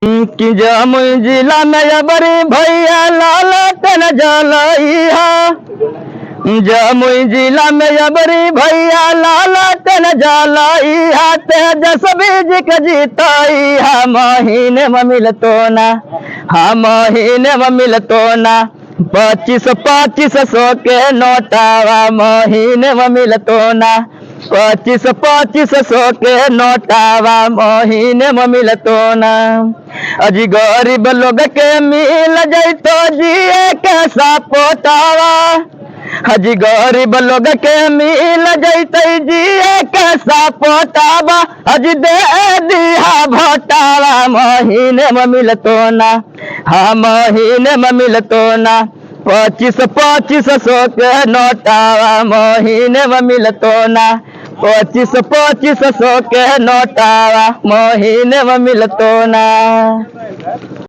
कि जमुई जिला में बड़ी भैया लालटेन जलइहा। जमुई जिला में बड़ी भैया लालटेन जलइहा। तेजस्वी जी के जीतइहा। महीने में मिलतो ना, हाँ महीने में मिलतो ना। 2500 के नोटावा महीने में मिलतो ना। 2500 के नोटावा महीने में मिलतो ना। अजी गरीब लोग के मिल जैतो जिए के सपोटावा। अजी गरीब लोग के मिल जैते जिए के सपोटावा। अजी दे दिया भोटावा महीने में मिलतो ना, हाँ महीने में मिलतो ना। 2500 के नोटावा महीने में मिलतो ना। 2500 के नोटावा महीने में मिलतो ना।